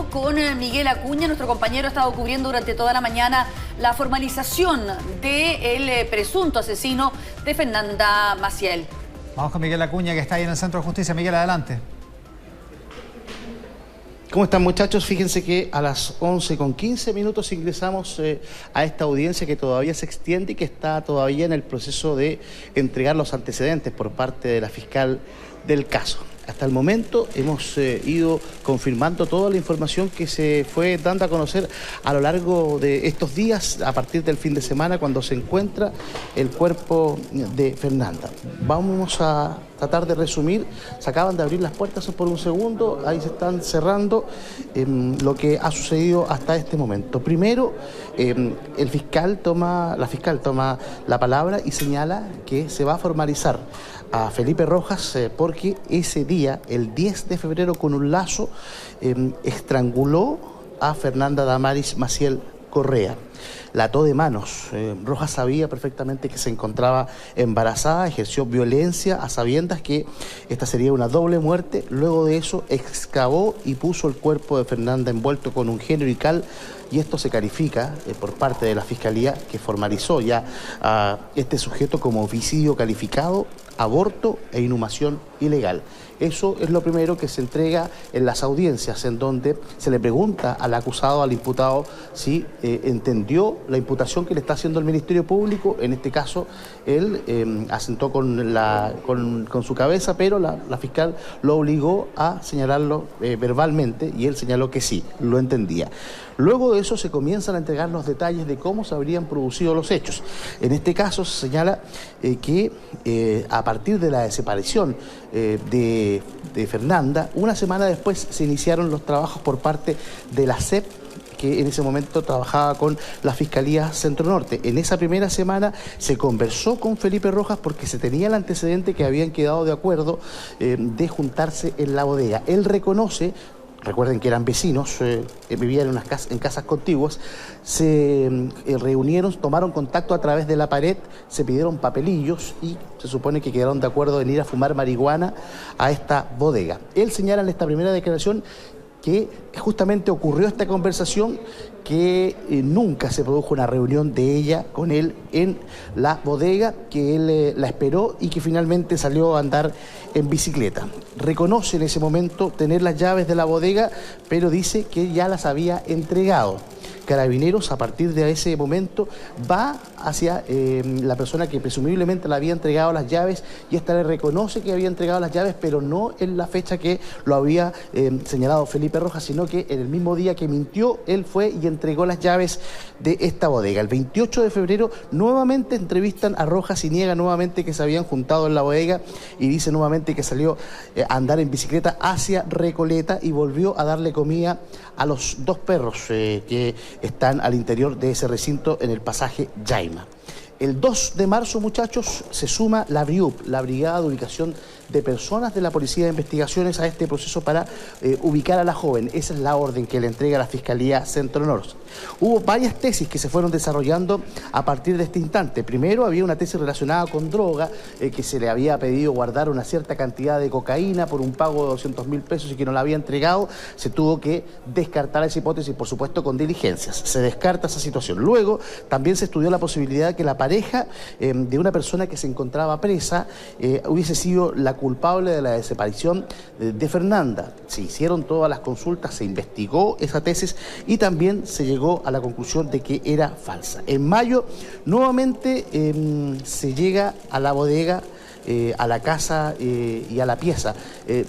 contacto con Miguel Acuña. Nuestro compañero ha estado cubriendo durante toda la mañana la formalización del presunto asesino de Fernanda Maciel. Vamos con Miguel Acuña, que está ahí en el Centro de Justicia. Miguel, adelante. ¿Cómo están, muchachos? Fíjense que a las 11:15 ingresamos a esta audiencia que todavía se extiende y que está todavía en el proceso de entregar los antecedentes por parte de la fiscal del caso. Hasta el momento hemos ido confirmando toda la información que se fue dando a conocer a lo largo de estos días, a partir del fin de semana, cuando se encuentra el cuerpo de Fernanda. Vamos a tratar de resumir. Se acaban de abrir las puertas por un segundo, ahí se están cerrando lo que ha sucedido hasta este momento. Primero, la fiscal toma la palabra y señala que se va a formalizar a Felipe Rojas porque ese día, el 10 de febrero, con un lazo, estranguló a Fernanda Damaris Maciel Correa. La ató de manos. Rojas sabía perfectamente que se encontraba embarazada, ejerció violencia a sabiendas que esta sería una doble muerte. Luego de eso excavó y puso el cuerpo de Fernanda envuelto con un género y cal, y esto se califica por parte de la Fiscalía, que formalizó ya a este sujeto como homicidio calificado, aborto e inhumación ilegal. Eso es lo primero que se entrega en las audiencias, en donde se le pregunta al acusado, al imputado, si entendió la imputación que le está haciendo el Ministerio Público. En este caso, él asentó con su cabeza, pero la fiscal lo obligó a señalarlo verbalmente, y él señaló que sí, lo entendía. Luego de eso se comienzan a entregar los detalles de cómo se habrían producido los hechos. En este caso se señala que a partir de la desaparición de Fernanda, una semana después se iniciaron los trabajos por parte de la SEP, que en ese momento trabajaba con la Fiscalía Centro Norte. En esa primera semana se conversó con Felipe Rojas porque se tenía el antecedente que habían quedado de acuerdo de juntarse en la bodega. Él reconoce. Recuerden que eran vecinos, vivían en casas contiguas, se reunieron, tomaron contacto a través de la pared, se pidieron papelillos y se supone que quedaron de acuerdo en ir a fumar marihuana a esta bodega. Él señala en esta primera declaración que justamente ocurrió esta conversación, que nunca se produjo una reunión de ella con él en la bodega, que él la esperó y que finalmente salió a andar en bicicleta. Reconoce en ese momento tener las llaves de la bodega, pero dice que ya las había entregado. Carabineros, a partir de ese momento, va hacia la persona que presumiblemente le había entregado las llaves, y esta le reconoce que había entregado las llaves, pero no en la fecha que lo había señalado Felipe Rojas, sino que en el mismo día que mintió, él fue y entregó las llaves de esta bodega. El 28 de febrero nuevamente entrevistan a Rojas y niega nuevamente que se habían juntado en la bodega, y dice nuevamente que salió a andar en bicicleta hacia Recoleta y volvió a darle comida a los dos perros que están al interior de ese recinto en el pasaje Jaima. El 2 de marzo, muchachos, se suma la BRIUP, la Brigada de Ubicación de Personas de la Policía de Investigaciones, a este proceso para ubicar a la joven. Esa es la orden que le entrega la Fiscalía Centro Norte. Hubo varias tesis que se fueron desarrollando a partir de este instante. Primero, había una tesis relacionada con droga, que se le había pedido guardar una cierta cantidad de cocaína por un pago de 200.000 pesos y que no la había entregado. Se tuvo que descartar esa hipótesis, por supuesto, con diligencias. Se descarta esa situación. Luego, también se estudió la posibilidad de que la pareja de una persona que se encontraba presa hubiese sido la culpable de la desaparición de Fernanda. Se hicieron todas las consultas, se investigó esa tesis y también se llegó a la conclusión de que era falsa. En mayo, nuevamente se llega a la bodega, a la casa y a la pieza.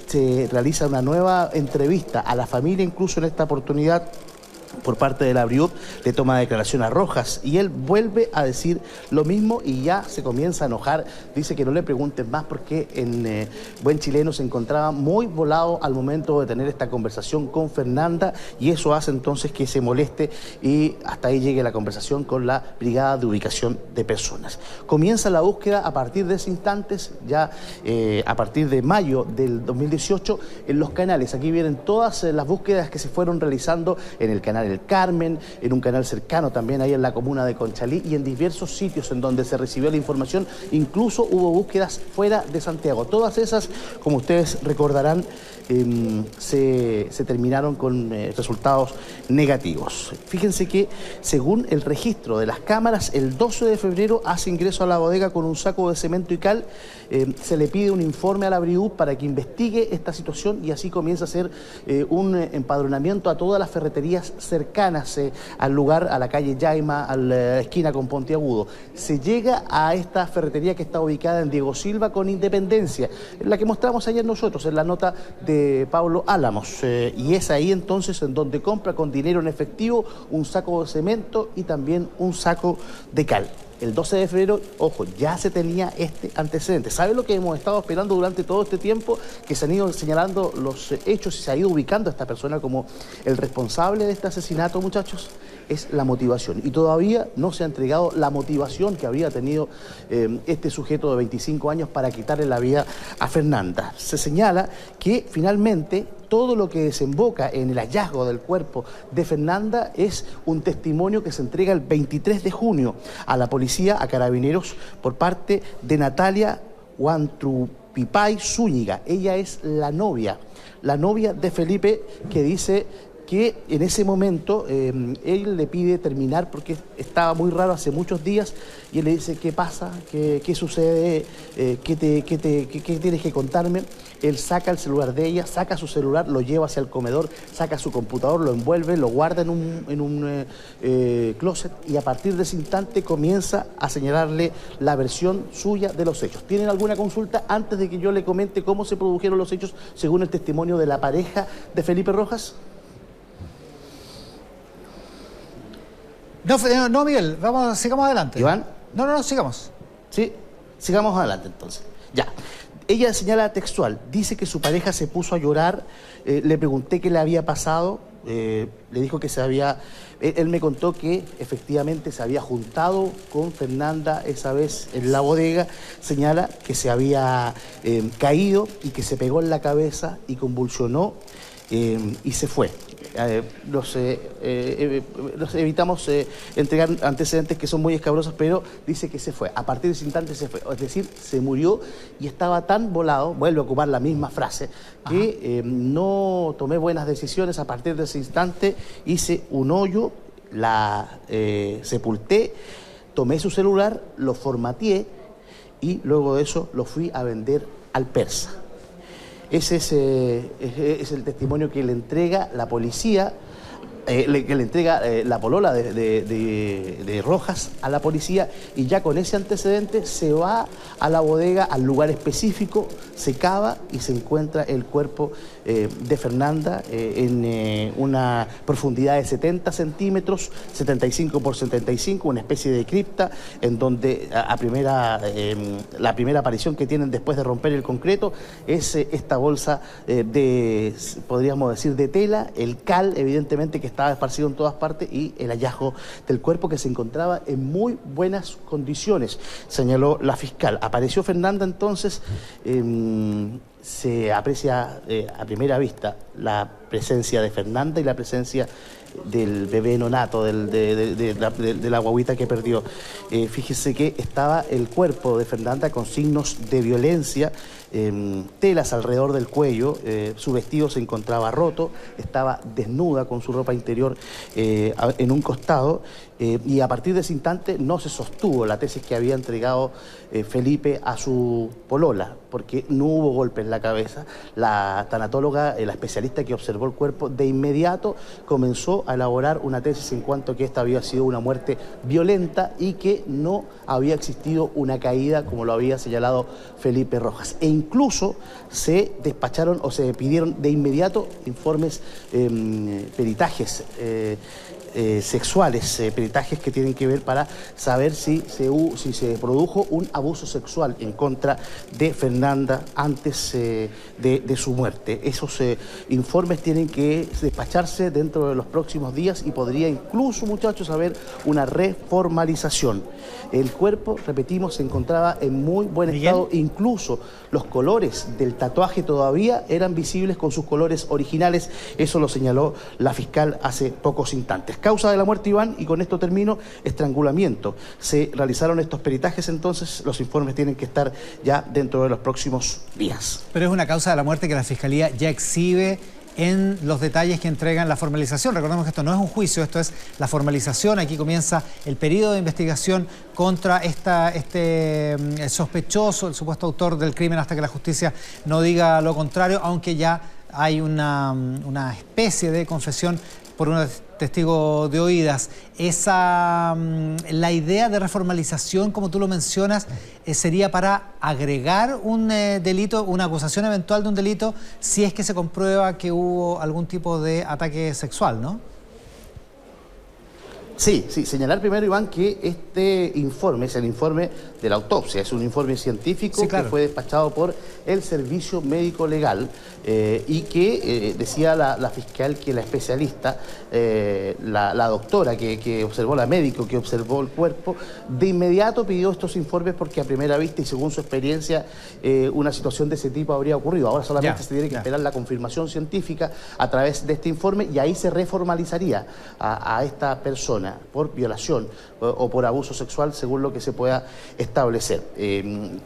Se realiza una nueva entrevista a la familia, incluso en esta oportunidad por parte de la BRIUP, le toma declaración a Rojas y él vuelve a decir lo mismo y ya se comienza a enojar. Dice que no le pregunten más porque en buen chileno se encontraba muy volado al momento de tener esta conversación con Fernanda, y eso hace entonces que se moleste y hasta ahí llegue la conversación con la Brigada de Ubicación de Personas. Comienza la búsqueda a partir de ese instante, ya a partir de mayo del 2018, en los canales. Aquí vienen todas las búsquedas que se fueron realizando en el canal canal El Carmen, en un canal cercano también ahí en la comuna de Conchalí y en diversos sitios en donde se recibió la información. Incluso hubo búsquedas fuera de Santiago. Todas esas, como ustedes recordarán, se terminaron con resultados negativos. Fíjense que según el registro de las cámaras, el 12 de febrero hace ingreso a la bodega con un saco de cemento y cal. Se le pide un informe a la BRIU para que investigue esta situación y así comienza a hacer un empadronamiento a todas las ferreterías cercanas al lugar, a la calle Yaima, a la esquina con Pontiagudo. Se llega a esta ferretería que está ubicada en Diego Silva con Independencia, la que mostramos ayer nosotros en la nota de Pablo Álamos, y es ahí entonces en donde compra con dinero en efectivo un saco de cemento y también un saco de cal. El 12 de febrero, ojo, ya se tenía este antecedente. ¿Sabe lo que hemos estado esperando durante todo este tiempo? Que se han ido señalando los hechos y se ha ido ubicando a esta persona como el responsable de este asesinato, muchachos. Es la motivación. Y todavía no se ha entregado la motivación que había tenido este sujeto de 25 años para quitarle la vida a Fernanda. Se señala que finalmente todo lo que desemboca en el hallazgo del cuerpo de Fernanda es un testimonio que se entrega el 23 de junio a la policía, a Carabineros, por parte de Natalia Huantrupipay Zúñiga. Ella es la novia de Felipe, que dice que en ese momento él le pide terminar porque estaba muy raro hace muchos días y él le dice: ¿qué pasa? ¿Qué sucede? ¿Qué tienes que contarme? Él saca el celular de ella, saca su celular, lo lleva hacia el comedor, saca su computador, lo envuelve, lo guarda en un closet y a partir de ese instante comienza a señalarle la versión suya de los hechos. ¿Tienen alguna consulta antes de que yo le comente cómo se produjeron los hechos según el testimonio de la pareja de Felipe Rojas? No, Miguel, sigamos adelante. ¿Iván? No, sigamos. Sí, sigamos adelante entonces. Ya. Ella señala textual, dice que su pareja se puso a llorar, le pregunté qué le había pasado, le dijo que él me contó que efectivamente se había juntado con Fernanda esa vez en la bodega, señala que se había caído y que se pegó en la cabeza y convulsionó y se fue. Nos evitamos entregar antecedentes que son muy escabrosos, pero dice que se fue. A partir de ese instante se fue. Es decir, se murió y estaba tan volado, vuelve a ocupar la misma frase, que no tomé buenas decisiones. A partir de ese instante hice un hoyo, la sepulté, tomé su celular, lo formateé y luego de eso lo fui a vender al persa. Ese es el testimonio que le entrega la policía, que le entrega la polola de Rojas a la policía, y ya con ese antecedente se va a la bodega, al lugar específico, se cava y se encuentra el cuerpo de Fernanda en una profundidad de 70 centímetros, 75 por 75, una especie de cripta en donde la primera aparición que tienen después de romper el concreto es esta bolsa podríamos decir, de tela, el cal evidentemente que estaba esparcido en todas partes y el hallazgo del cuerpo que se encontraba en muy buenas condiciones, señaló la fiscal. Apareció Fernanda entonces, se aprecia a primera vista la presencia de Fernanda y la presencia del bebé nonato, de la guaguita que perdió. Fíjese que estaba el cuerpo de Fernanda con signos de violencia, telas alrededor del cuello, su vestido se encontraba roto, estaba desnuda con su ropa interior en un costado, y a partir de ese instante no se sostuvo la tesis que había entregado Felipe a su polola, porque no hubo golpe en la cabeza. La tanatóloga, la especialista que observó el cuerpo, de inmediato comenzó a elaborar una tesis en cuanto a que esta había sido una muerte violenta y que no había existido una caída como lo había señalado Felipe Rojas. E incluso se despacharon o se pidieron de inmediato informes, peritajes sexuales, peritajes que tienen que ver para saber si se produjo un abuso sexual en contra de Fernanda. Fernanda antes de su muerte. Esos informes tienen que despacharse dentro de los próximos días y podría incluso, muchachos, haber una reformalización. El cuerpo, repetimos, se encontraba en muy buen estado, incluso los colores del tatuaje todavía eran visibles con sus colores originales. Eso lo señaló la fiscal hace pocos instantes. Causa de la muerte, Iván, y con esto termino: estrangulamiento. Se realizaron estos peritajes, entonces los informes tienen que estar ya dentro de los próximos días. Pero es una causa de la muerte que la Fiscalía ya exhibe en los detalles que entregan la formalización. Recordemos que esto no es un juicio, esto es la formalización. Aquí comienza el periodo de investigación contra este sospechoso, el supuesto autor del crimen, hasta que la justicia no diga lo contrario, aunque ya hay una especie de confesión por un testigo de oídas. La idea de reformalización, como tú lo mencionas, sería para agregar un delito, una acusación eventual de un delito, si es que se comprueba que hubo algún tipo de ataque sexual, ¿no? Sí, señalar primero, Iván, que este informe es el informe de la autopsia, es un informe científico, sí, claro, que fue despachado por el Servicio Médico Legal y que decía la fiscal que la especialista, la doctora que observó, la médico que observó el cuerpo, de inmediato pidió estos informes porque a primera vista y según su experiencia una situación de ese tipo habría ocurrido. Ahora solamente se tiene que esperar la confirmación científica a través de este informe y ahí se reformalizaría a esta persona por violación o por abuso sexual, según lo que se pueda establecer.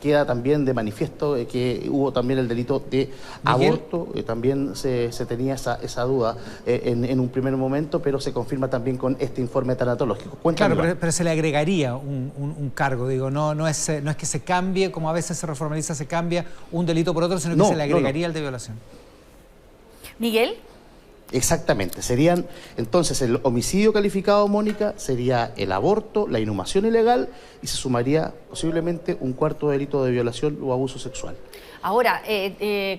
Queda también de manifiesto que hubo también el delito de aborto, también se tenía esa duda en un primer momento, pero se confirma también con este informe tanatológico. Claro, pero se le agregaría un cargo, digo, no es que se cambie, como a veces se reformaliza, se cambia un delito por otro, sino que se le agregaría el de violación. ¿Miguel? Exactamente, serían entonces el homicidio calificado, Mónica, sería el aborto, la inhumación ilegal y se sumaría posiblemente un cuarto delito de violación o abuso sexual. Ahora,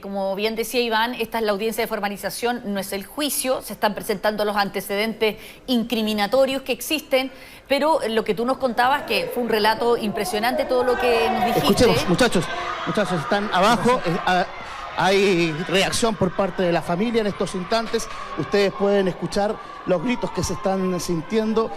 como bien decía Iván, esta es la audiencia de formalización, no es el juicio, se están presentando los antecedentes incriminatorios que existen, pero lo que tú nos contabas, que fue un relato impresionante todo lo que nos dijiste. Escuchemos, muchachos, están abajo. Hay reacción por parte de la familia en estos instantes. Ustedes pueden escuchar los gritos que se están sintiendo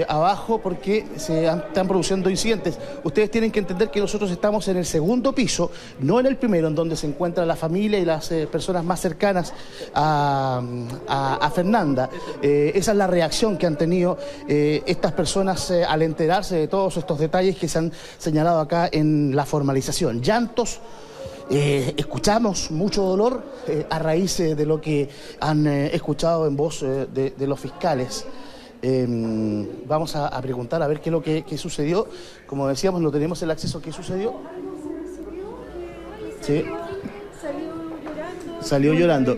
abajo porque están produciendo incidentes. Ustedes tienen que entender que nosotros estamos en el segundo piso, no en el primero, en donde se encuentra la familia y las personas más cercanas a Fernanda. Esa es la reacción que han tenido estas personas al enterarse de todos estos detalles que se han señalado acá en la formalización. Llantos. Escuchamos mucho dolor a raíz de lo que han escuchado en voz de los fiscales. Vamos a preguntar a ver qué es lo que sucedió. Como decíamos, no tenemos el acceso a qué sucedió. Sí. Salió llorando.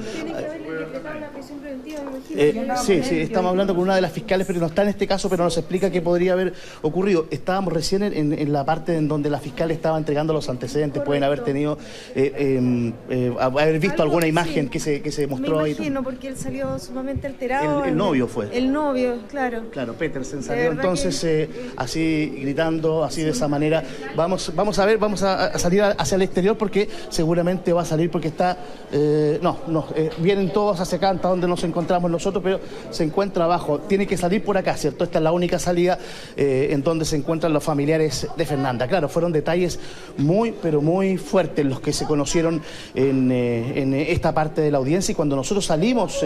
Sí, estamos hablando con una de las fiscales, pero no está en este caso, pero nos explica qué podría haber ocurrido. Estábamos recién en la parte en donde la fiscal estaba entregando los antecedentes. Pueden haber tenido, haber visto alguna imagen que se mostró ahí. Me imagino, porque él salió sumamente alterado. El novio fue. El novio, claro. Claro, Petersen salió entonces así gritando, así de esa manera. Vamos a ver, vamos a salir hacia el exterior porque seguramente va a salir porque está... vienen todos hacia acá, hasta donde nos encontramos nosotros, pero se encuentra abajo. Tiene que salir por acá, ¿cierto? Esta es la única salida en donde se encuentran los familiares de Fernanda. Claro, fueron detalles muy, pero muy fuertes los que se conocieron en esta parte de la audiencia. Y cuando nosotros salimos,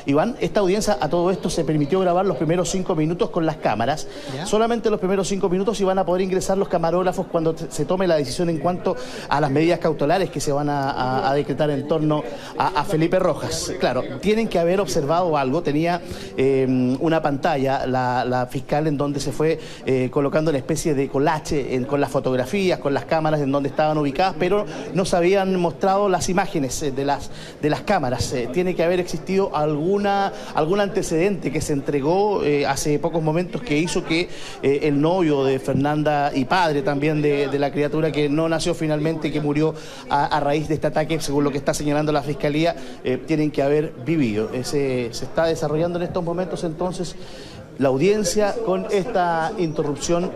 Iván, esta audiencia, a todo esto se permitió grabar los primeros 5 minutos con las cámaras. ¿Ya? Solamente los primeros 5 minutos, y van a poder ingresar los camarógrafos cuando se tome la decisión en cuanto a las medidas cautelares que se van a decretar en torno a Felipe Rojas. Claro, tienen que haber observado algo. Tenía una pantalla la fiscal en donde se fue colocando una especie de collage con las fotografías, con las cámaras en donde estaban ubicadas, pero no se habían mostrado las imágenes de las cámaras. Tiene que haber existido algún antecedente que se entregó hace pocos momentos que hizo que el novio de Fernanda y padre también de la criatura que no nació finalmente, que murió a raíz de este ataque, según lo que está señalando la fiscalía, tienen que haber vivido. Se está desarrollando en estos momentos entonces la audiencia con esta interrupción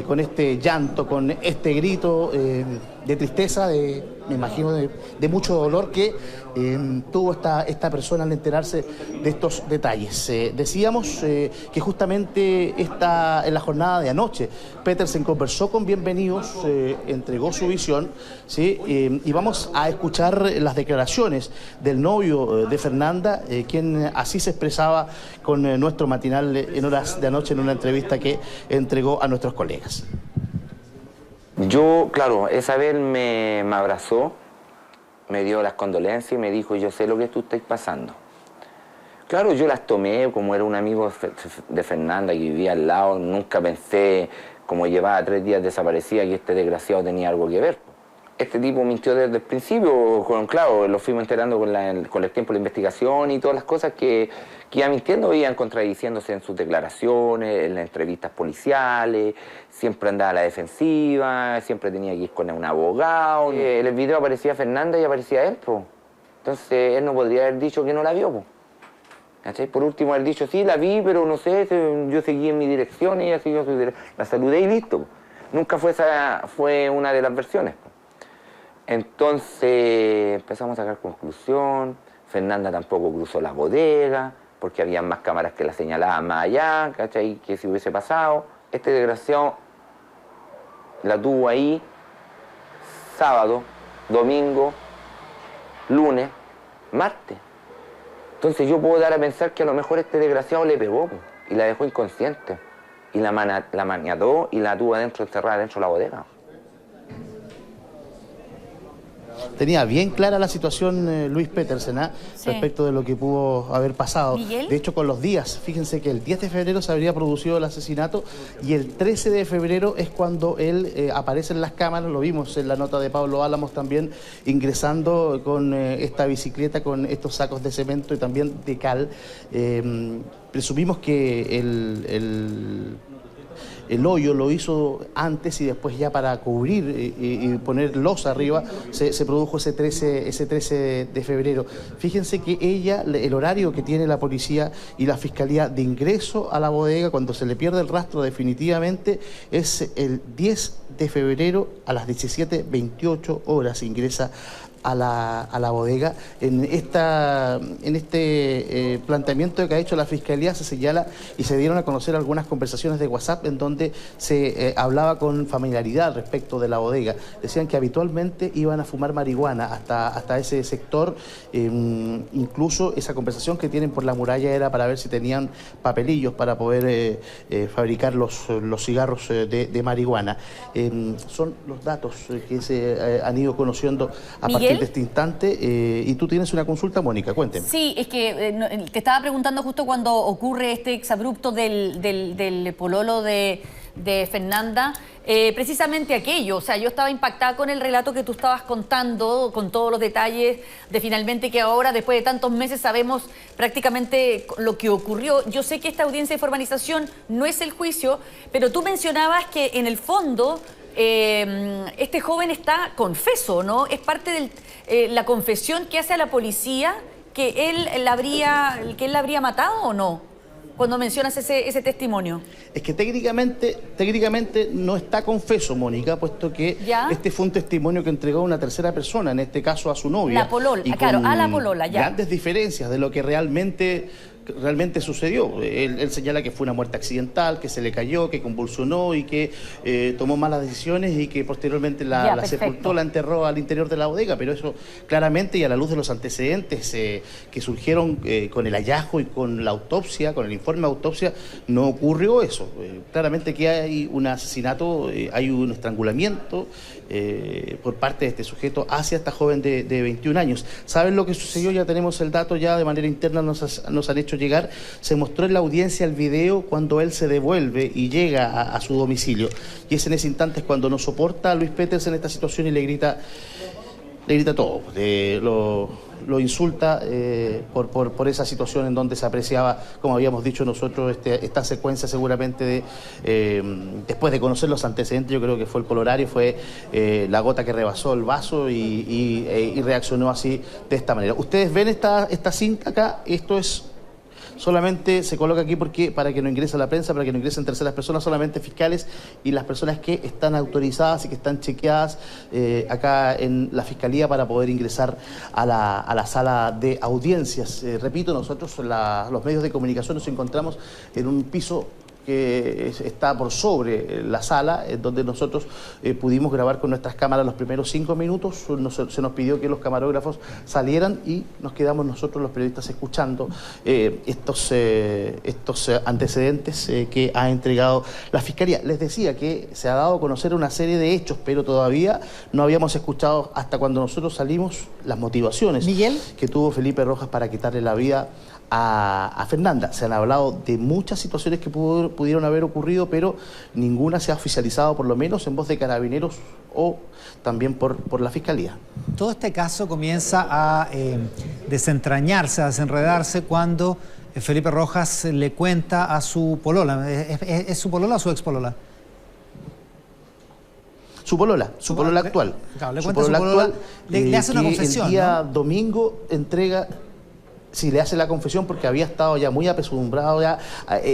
con este llanto, con este grito de tristeza, me imagino de mucho dolor que tuvo esta persona al enterarse de estos detalles. Decíamos que justamente en la jornada de anoche Petersen conversó con Bienvenidos, entregó su visión, ¿sí? Y vamos a escuchar las declaraciones del novio de Fernanda, quien así se expresaba con nuestro matinal en horas de anoche en una entrevista que entregó a nuestros colegas. Yo, claro, esa vez me abrazó, me dio las condolencias y me dijo, yo sé lo que tú estás pasando. Claro, yo las tomé como era un amigo de Fernanda que vivía al lado, nunca pensé, como llevaba 3 días desaparecida, que este desgraciado tenía algo que ver. Este tipo mintió desde el principio, claro, lo fuimos enterando con el tiempo de la investigación y todas las cosas que iba mintiendo, iban contradiciéndose en sus declaraciones, en las entrevistas policiales, siempre andaba a la defensiva, siempre tenía que ir con un abogado. En el video aparecía Fernanda y aparecía él, po. Entonces él no podría haber dicho que no la vio, po. ¿Cachai? Por último haber dicho, sí, la vi, pero no sé, yo seguí en mi dirección y ella siguió su dirección. La saludé y listo, po. Nunca fue una de las versiones, po. Entonces empezamos a sacar conclusión, Fernanda tampoco cruzó la bodega, porque había más cámaras que la señalaban más allá, ¿cachai? Que si hubiese pasado. Este desgraciado la tuvo ahí sábado, domingo, lunes, martes. Entonces yo puedo dar a pensar que a lo mejor este desgraciado le pegó y la dejó inconsciente. Y la maniató y la tuvo adentro, encerrada dentro de la bodega. Tenía bien clara la situación Luis Petersen, Sí. respecto de lo que pudo haber pasado. ¿Miguel? De hecho, con los días, fíjense que el 10 de febrero se habría producido el asesinato y el 13 de febrero es cuando él aparece en las cámaras, lo vimos en la nota de Pablo Álamos también, ingresando con esta bicicleta, con estos sacos de cemento y también de cal. Presumimos que el hoyo lo hizo antes y después ya para cubrir y poner losa arriba se produjo ese 13 de febrero. Fíjense que el horario que tiene la policía y la fiscalía de ingreso a la bodega cuando se le pierde el rastro definitivamente es el 10 de febrero a las 17:28 horas ingresa a la bodega. En este planteamiento que ha hecho la Fiscalía se señala y se dieron a conocer algunas conversaciones de WhatsApp en donde se hablaba con familiaridad respecto de la bodega. Decían que habitualmente iban a fumar marihuana hasta ese sector. Incluso esa conversación que tienen por la muralla era para ver si tenían papelillos para poder fabricar los cigarros de marihuana. Son los datos que se han ido conociendo a partir de este instante, y tú tienes una consulta, Mónica, cuénteme. Sí, es que te estaba preguntando justo cuando ocurre este exabrupto del pololo de Fernanda, precisamente aquello, o sea, yo estaba impactada con el relato que tú estabas contando, con todos los detalles de finalmente que ahora, después de tantos meses, sabemos prácticamente lo que ocurrió. Yo sé que esta audiencia de formalización no es el juicio, pero tú mencionabas que en el fondo este joven está confeso, ¿no? Es parte de la confesión que hace a la policía que él la habría matado, ¿o no? Cuando mencionas ese testimonio. Es que técnicamente no está confeso, Mónica, puesto que ¿Ya? este fue un testimonio que entregó una tercera persona, en este caso a su novia. La polola, claro, a la polola, ya. Grandes diferencias de lo que realmente sucedió. Él señala que fue una muerte accidental, que se le cayó, que convulsionó y que tomó malas decisiones y que posteriormente la sepultó, la enterró al interior de la bodega, pero eso claramente y a la luz de los antecedentes que surgieron con el hallazgo y con la autopsia, con el informe de autopsia, no ocurrió eso. Claramente que hay un asesinato, hay un estrangulamiento por parte de este sujeto hacia esta joven de 21 años. ¿Saben lo que sucedió? Ya tenemos el dato, ya de manera interna nos han hecho llegar. Se mostró en la audiencia el video cuando él se devuelve y llega a su domicilio. Y es en ese instante cuando no soporta a Luis Petersen en esta situación y le grita todo. Lo insulta por esa situación en donde se apreciaba, como habíamos dicho nosotros, esta secuencia seguramente después de conocer los antecedentes. Yo creo que fue el colorario, fue la gota que rebasó el vaso y reaccionó así, de esta manera. Ustedes ven esta cinta acá, esto es Solamente se coloca aquí porque para que no ingrese la prensa, para que no ingresen terceras personas, solamente fiscales y las personas que están autorizadas y que están chequeadas acá en la Fiscalía para poder ingresar a la sala de audiencias. Repito, nosotros los medios de comunicación nos encontramos en un piso que está por sobre la sala, en donde nosotros pudimos grabar con nuestras cámaras los primeros 5 minutos. Se nos pidió que los camarógrafos salieran y nos quedamos nosotros los periodistas escuchando estos antecedentes que ha entregado la Fiscalía. Les decía que se ha dado a conocer una serie de hechos, pero todavía no habíamos escuchado hasta cuando nosotros salimos las motivaciones Miguel, que tuvo Felipe Rojas para quitarle la vida a Fernanda. Se han hablado de muchas situaciones que pudieron haber ocurrido, pero ninguna se ha oficializado, por lo menos en voz de Carabineros o también por la Fiscalía. todo este caso comienza a desentrañarse, a desenredarse cuando Felipe Rojas le cuenta a su polola. ¿Es su polola o su expolola? Su polola actual. Claro, le cuenta a su polola, le hace una confesión, el día ¿no? domingo entrega... Sí, le hace la confesión porque había estado ya muy apesadumbrado, ya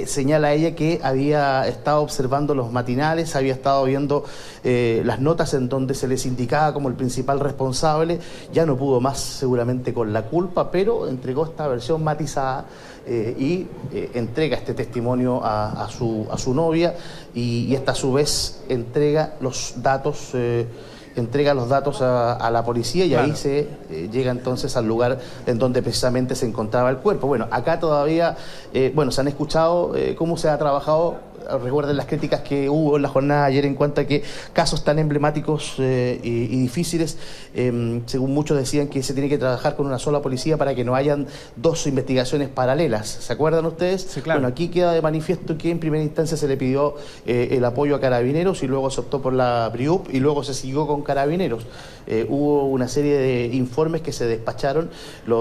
señala ella que había estado observando los matinales, había estado viendo las notas en donde se les indicaba como el principal responsable, ya no pudo más seguramente con la culpa, pero entregó esta versión matizada y entrega este testimonio a su novia y esta a su vez entrega los datos a la policía y claro, ahí se llega entonces al lugar en donde precisamente se encontraba el cuerpo. Bueno, acá todavía, se han escuchado cómo se ha trabajado. Recuerden las críticas que hubo en la jornada de ayer en cuanto a que casos tan emblemáticos y difíciles, según muchos decían que se tiene que trabajar con una sola policía para que no hayan dos investigaciones paralelas. ¿Se acuerdan ustedes? Sí, claro. Bueno, aquí queda de manifiesto que en primera instancia se le pidió el apoyo a Carabineros y luego se optó por la BRIUP y luego se siguió con Carabineros. Hubo una serie de informes que se despacharon,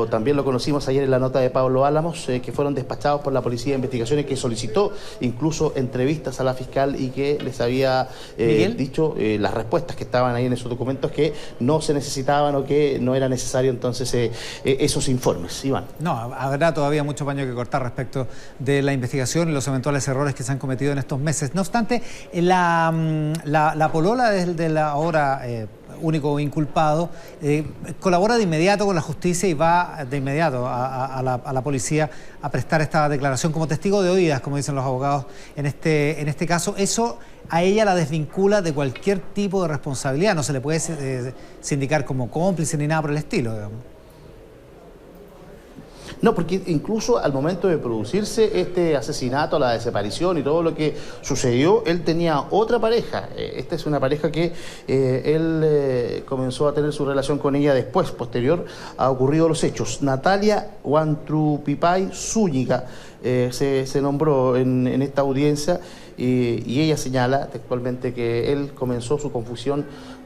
también lo conocimos ayer en la nota de Pablo Álamos, que fueron despachados por la Policía de Investigaciones, que solicitó incluso entrevistas a la fiscal y que les había dicho las respuestas que estaban ahí en esos documentos que no se necesitaban o que no era necesario entonces esos informes. Iván. No, habrá todavía mucho paño que cortar respecto de la investigación y los eventuales errores que se han cometido en estos meses. No obstante, la polola del ahora único inculpado colabora de inmediato con la justicia y va de inmediato a la policía a prestar esta declaración como testigo de oídas, como dicen los abogados en este caso. Eso a ella la desvincula de cualquier tipo de responsabilidad, no se le puede sindicar como cómplice ni nada por el estilo, digamos. No, porque incluso al momento de producirse este asesinato, la desaparición y todo lo que sucedió, él tenía otra pareja. Esta es una pareja que él comenzó a tener su relación con ella después, posterior a ocurrido los hechos. Natalia Huantrupipay Zúñiga se nombró en esta audiencia y ella señala textualmente que él comenzó su confusión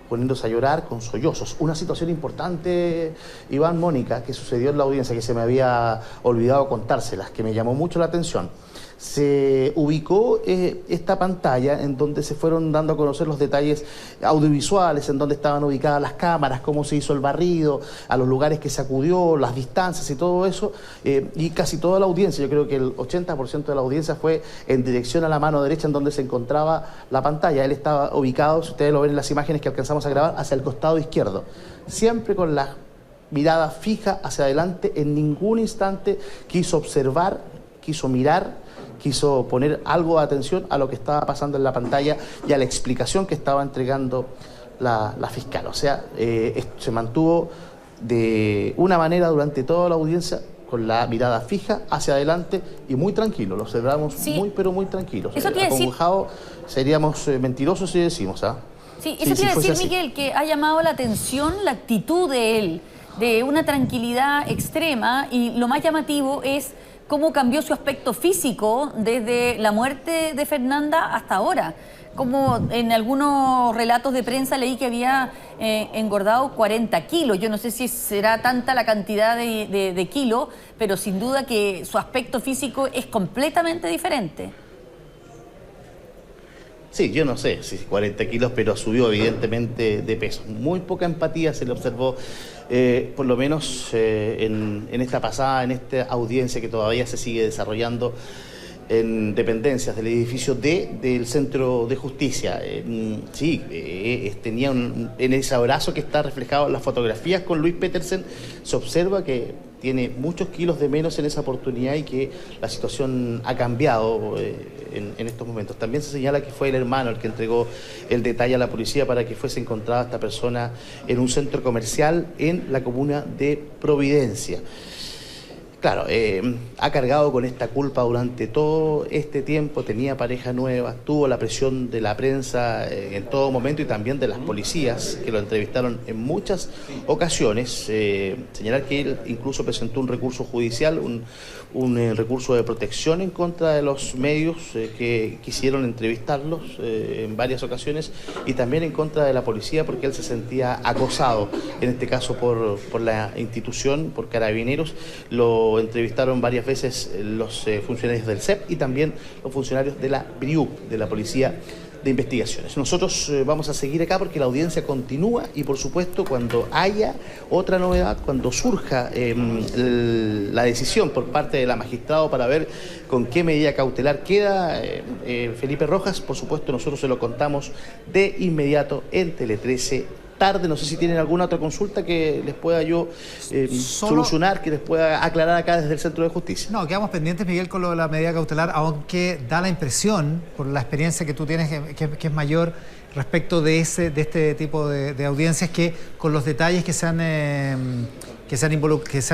poniéndose a llorar con sollozos. Una situación importante, Iván, Mónica, que sucedió en la audiencia, que se me había olvidado contárselas, que me llamó mucho la atención. Se ubicó esta pantalla en donde se fueron dando a conocer los detalles audiovisuales, en donde estaban ubicadas las cámaras, cómo se hizo el barrido, a los lugares que se acudió, las distancias y todo eso, y casi toda la audiencia, yo creo que el 80% de la audiencia fue en dirección a la mano derecha en donde se encontraba la pantalla. Él estaba ubicado, si ustedes lo ven en las imágenes que alcanzamos a grabar, hacia el costado izquierdo, siempre con la mirada fija hacia adelante. En ningún instante quiso observar, quiso mirar, quiso poner algo de atención a lo que estaba pasando en la pantalla y a la explicación que estaba entregando la fiscal. O sea, se mantuvo de una manera durante toda la audiencia con la mirada fija hacia adelante y muy tranquilo. Lo observamos muy, pero muy tranquilos. Eso te iba a decir. Seríamos mentirosos si decimos, ¿ah? Sí, eso te iba a decir, Miguel, que ha llamado la atención la actitud de él, de una tranquilidad extrema, y lo más llamativo es cómo cambió su aspecto físico desde la muerte de Fernanda hasta ahora. Como en algunos relatos de prensa leí que había engordado 40 kilos. Yo no sé si será tanta la cantidad de kilos, pero sin duda que su aspecto físico es completamente diferente. Sí, yo no sé si 40 kilos, pero subió evidentemente de peso. Muy poca empatía se le observó, por lo menos en esta pasada, en esta audiencia que todavía se sigue desarrollando en dependencias del edificio D del Centro de Justicia. Tenía en ese abrazo que está reflejado en las fotografías con Luis Petersen, se observa que tiene muchos kilos de menos en esa oportunidad y que la situación ha cambiado en estos momentos. También se señala que fue el hermano el que entregó el detalle a la policía para que fuese encontrada esta persona en un centro comercial en la comuna de Providencia. Claro, ha cargado con esta culpa durante todo este tiempo, tenía pareja nueva, tuvo la presión de la prensa en todo momento y también de las policías que lo entrevistaron en muchas ocasiones. Señalar que él incluso presentó un recurso judicial, un recurso de protección en contra de los medios que quisieron entrevistarlos en varias ocasiones y también en contra de la policía porque él se sentía acosado, en este caso por la institución, por Carabineros. Lo entrevistaron varias veces los funcionarios del CEP y también los funcionarios de la BRIUC, de la Policía de Investigaciones. Nosotros vamos a seguir acá porque la audiencia continúa y por supuesto cuando haya otra novedad, cuando surja la decisión por parte de la magistrado para ver con qué medida cautelar queda Felipe Rojas, por supuesto nosotros se lo contamos de inmediato en Tele 13 tarde. No sé si tienen alguna otra consulta que les pueda yo solucionar, que les pueda aclarar acá desde el Centro de Justicia. No, quedamos pendientes, Miguel, con lo de la medida cautelar, aunque da la impresión, por la experiencia que tú tienes, que es mayor respecto de este tipo de audiencias, que con los detalles que se han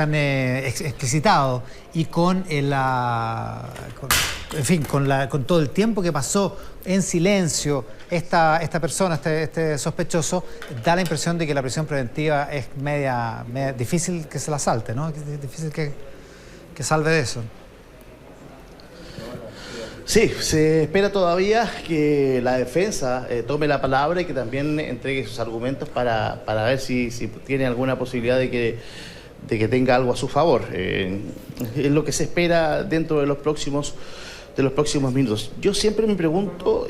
explicitado y con todo el tiempo que pasó en silencio esta persona, este sospechoso, da la impresión de que la prisión preventiva es media difícil que se la salte, ¿no? Es difícil que salve de eso. Sí, se espera todavía que la defensa tome la palabra y que también entregue sus argumentos para ver si tiene alguna posibilidad de que tenga algo a su favor. Es lo que se espera dentro de los próximos minutos. Yo siempre me pregunto,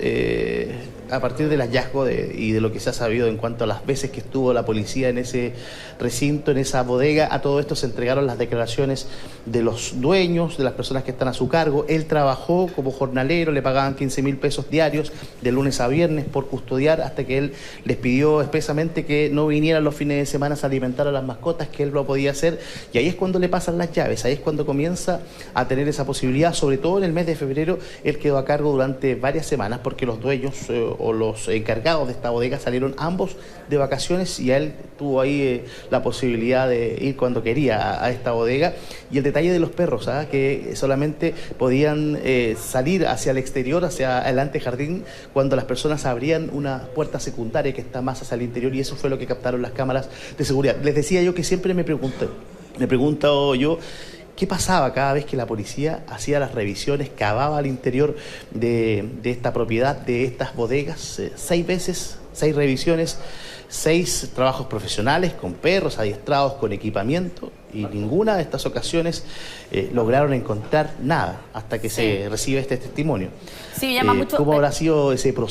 a partir del hallazgo y de lo que se ha sabido en cuanto a las veces que estuvo la policía en ese recinto, en esa bodega, a todo esto se entregaron las declaraciones de los dueños, de las personas que están a su cargo. Él trabajó como jornalero, le pagaban 15.000 pesos diarios de lunes a viernes por custodiar, hasta que él les pidió expresamente que no vinieran los fines de semana a alimentar a las mascotas, que él lo podía hacer, y ahí es cuando le pasan las llaves, ahí es cuando comienza a tener esa posibilidad. Sobre todo en el mes de febrero él quedó a cargo durante varias semanas porque los dueños o los encargados de esta bodega salieron ambos de vacaciones y él tuvo ahí la posibilidad de ir cuando quería a esta bodega. Y el detalle de los perros, que solamente podían salir hacia el exterior, hacia el antejardín, cuando las personas abrían una puerta secundaria que está más hacia el interior, y eso fue lo que captaron las cámaras de seguridad. Les decía yo que siempre me pregunto yo, ¿qué pasaba cada vez que la policía hacía las revisiones, cavaba al interior de esta propiedad, de estas bodegas? 6 veces, 6 revisiones, 6 trabajos profesionales con perros adiestrados, con equipamiento, y ninguna de estas ocasiones lograron encontrar nada hasta que se recibe este testimonio. Sí, llama mucho. ¿Cómo habrá sido ese proceso?